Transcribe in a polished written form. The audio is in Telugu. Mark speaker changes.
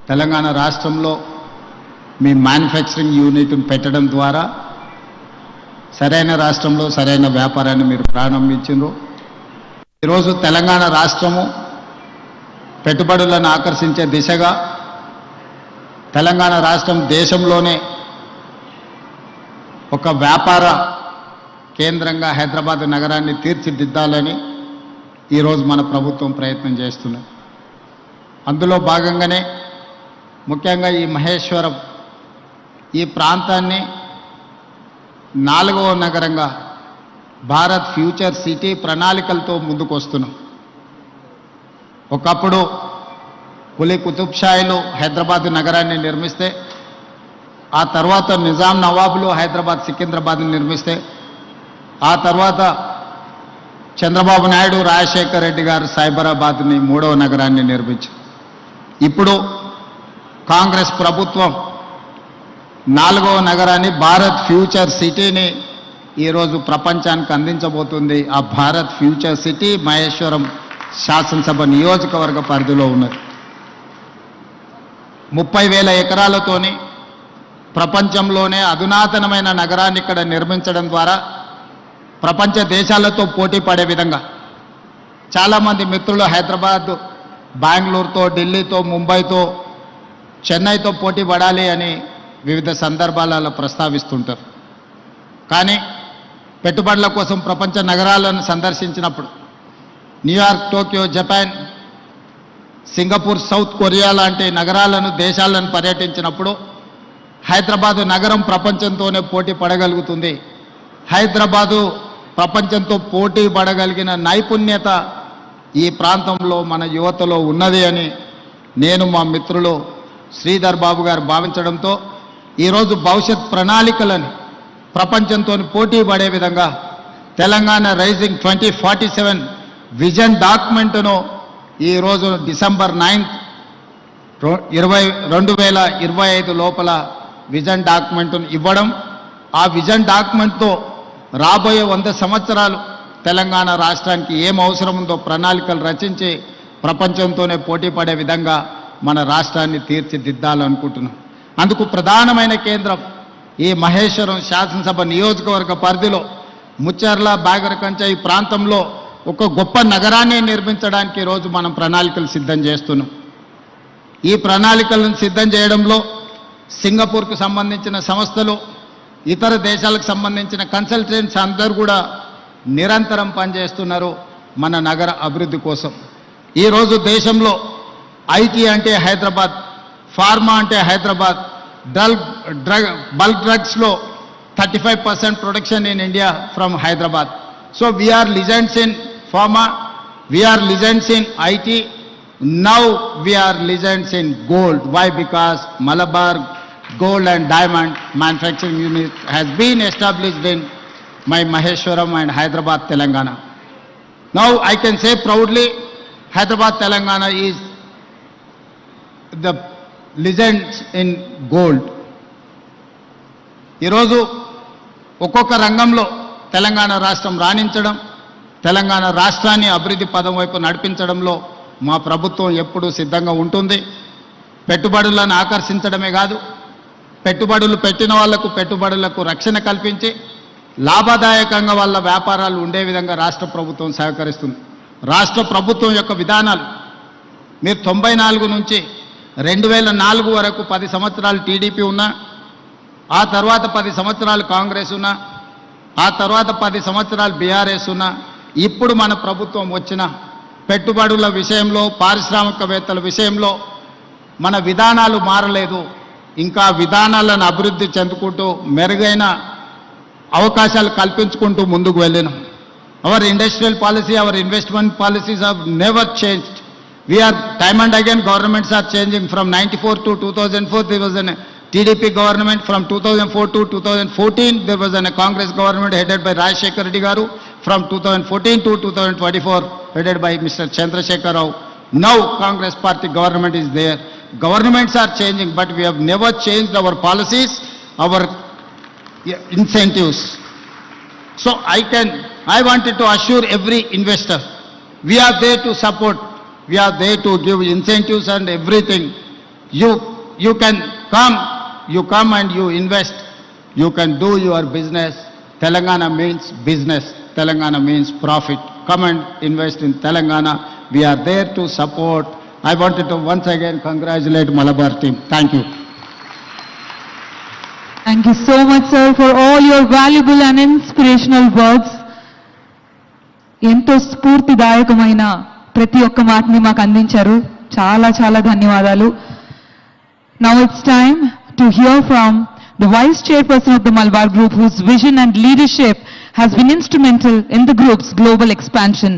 Speaker 1: తెలంగాణ రాష్ట్రంలో మీ మ్యానుఫ్యాక్చరింగ్ యూనిట్ను పెట్టడం ద్వారా సరైన రాష్ట్రంలో సరైన వ్యాపారాన్ని మీరు ప్రారంభించారు. ఈరోజు తెలంగాణ రాష్ట్రము పెట్టుబడులను ఆకర్షించే దిశగా తెలంగాణ రాష్ట్రం దేశంలోనే ఒక వ్యాపార కేంద్రంగా హైదరాబాద్ నగరాన్ని తీర్చిదిద్దాలని ఈరోజు మన ప్రభుత్వం ప్రయత్నం చేస్తున్నది. అందులో భాగంగానే ముఖ్యంగా ఈ మహేశ్వరం ఈ ప్రాంతాన్ని 4వ నగరంగా భారత్ ఫ్యూచర్ సిటీ ప్రణాళికలతో ముందుకొస్తున్నాం. ఒకప్పుడు కులీ కుతుబ్ షాయిలు హైదరాబాద్ నగరాన్ని నిర్మిస్తే, ఆ తర్వాత నిజాం నవాబులు హైదరాబాద్ సికింద్రాబాద్ని నిర్మిస్తే, ఆ తర్వాత చంద్రబాబు నాయుడు రాజశేఖర్ రెడ్డి గారు సైబరాబాద్ని 3వ నగరాన్ని నిర్మించారు. ఇప్పుడు కాంగ్రెస్ ప్రభుత్వం 4వ నగరాన్ని భారత్ ఫ్యూచర్ సిటీని ఈరోజు ప్రపంచానికి అందించబోతుంది. ఆ భారత్ ఫ్యూచర్ సిటీ మహేశ్వరం శాసనసభ నియోజకవర్గ పరిధిలో ఉన్నది. 30,000 ఎకరాలతోని ప్రపంచంలోనే అధునాతనమైన నగరాన్ని ఇక్కడ నిర్మించడం ద్వారా ప్రపంచ దేశాలతో పోటీ పడే విధంగా చాలామంది మిత్రులు హైదరాబాద్ బెంగళూరుతో, ఢిల్లీతో, ముంబైతో, చెన్నైతో పోటీ పడాలి అని వివిధ సందర్భాలలో ప్రస్తావిస్తుంటారు. కానీ పెట్టుబడుల కోసం ప్రపంచ నగరాలను సందర్శించినప్పుడు New York, Tokyo, Japan, Singapore, South Korea లాంటి నగరాలను, దేశాలను పర్యటించినప్పుడు హైదరాబాదు నగరం ప్రపంచంతోనే పోటీ పడగలుగుతుంది. హైదరాబాదు ప్రపంచంతో పోటీ పడగలిగిన నైపుణ్యత ఈ ప్రాంతంలో మన యువతలో ఉన్నది అని నేను, మా మిత్రులు శ్రీధర్ బాబు గారు భావించడంతో ఈరోజు భవిష్యత్ ప్రణాళికలను ప్రపంచంతో పోటీ పడే విధంగా తెలంగాణ రైజింగ్ 2047 విజన్ డాక్యుమెంట్ను ఈరోజు డిసెంబర్ 9, 2025 లోపల విజన్ డాక్యుమెంట్ను ఇవ్వడం, ఆ విజన్ డాక్యుమెంట్తో రాబోయే 100 సంవత్సరాలు తెలంగాణ రాష్ట్రానికి ఏం అవసరం ఉందో ప్రణాళికలు రచించి ప్రపంచంతోనే పోటీ పడే విధంగా మన రాష్ట్రాన్ని తీర్చిదిద్దాలనుకుంటున్నాం. అందుకు ప్రధానమైన కేంద్రం ఈ మహేశ్వరం శాసనసభ నియోజకవర్గ పరిధిలో ముచ్చర్ల, బాగరకంచ ఈ ప్రాంతంలో ఒక గొప్ప నగరాన్ని నిర్మించడానికి ఈరోజు మనం ప్రణాళికలు సిద్ధం చేస్తున్నాం. ఈ ప్రణాళికలను సిద్ధం చేయడంలో సింగపూర్కు సంబంధించిన సంస్థలు, ఇతర దేశాలకు సంబంధించిన కన్సల్టెంట్స్ అందరూ కూడా నిరంతరం పనిచేస్తున్నారు మన నగర అభివృద్ధి కోసం. ఈరోజు దేశంలో ఐటీ అంటే హైదరాబాద్, ఫార్మా అంటే హైదరాబాద్, బల్క్ డ్రగ్స్లో 35% production in India from Hyderabad. So we are legends in pharma, we are legends in IT, now we are legends in gold. Why? Because Malabar gold and diamond manufacturing unit has been established in my Maheshwaram and Hyderabad, Telangana. Now I can say proudly, Hyderabad, Telangana is the legends in gold. ఈరోజు ఒక్కొక్క రంగంలో తెలంగాణ రాష్ట్రం రాణించడం, తెలంగాణ రాష్ట్రాన్ని అభివృద్ధి పదం వైపు నడిపించడంలో మా ప్రభుత్వం ఎప్పుడూ సిద్ధంగా ఉంటుంది. పెట్టుబడులను ఆకర్షించడమే కాదు, పెట్టుబడులు పెట్టిన వాళ్లకు పెట్టుబడులకు రక్షణ కల్పించి లాభదాయకంగా వాళ్ళ వ్యాపారాలు ఉండే విధంగా రాష్ట్ర ప్రభుత్వం సహకరిస్తుంది. రాష్ట్ర ప్రభుత్వం యొక్క విధానాలు మీరు 94 నుంచి 2004 వరకు 10 సంవత్సరాలు టీడీపీ ఉన్నా, ఆ తర్వాత 10 సంవత్సరాలు కాంగ్రెస్ ఉన్నా, ఆ తర్వాత 10 సంవత్సరాలు బీఆర్ఎస్ ఉన్నా, ఇప్పుడు మన ప్రభుత్వం వచ్చిన పెట్టుబడుల విషయంలో, పారిశ్రామికవేత్తల విషయంలో మన విధానాలు మారలేదు. ఇంకా విధానాలను అభివృద్ధి చెందుకుంటూ మెరుగైన అవకాశాలు కల్పించుకుంటూ ముందుకు వెళ్ళినాం. Our industrial policy, our investment policies have never changed. We are time and again governments are changing. From 94 to 2004 there was a TDP government. From 2004 to 2014 there was a Congress government headed by Rajshekar Reddy garu. From 2014 to 2024 headed by Mr. Chandrasekhar Rao. Now Congress party government is there. Governments are changing, but we have never changed our policies, our incentives. So I wanted to assure every investor, we are there to support, we are there to give incentives and everything. You can come and you invest, you can do your business. Telangana means business, Telangana means profit. Come and invest in Telangana. We are there to support. I wanted to once again congratulate Malabar team. Thank you.
Speaker 2: Thank you so much, sir, for all your valuable and inspirational words. ఎంతో స్ఫూర్తిదాయకమైన ప్రతి ఒక్క మాటని మాకు అందించారు. చాలా చాలా ధన్యవాదాలు. Now it's time to hear from the Vice Chairperson of the Malabar Group, whose vision and leadership has been instrumental in the group's global expansion.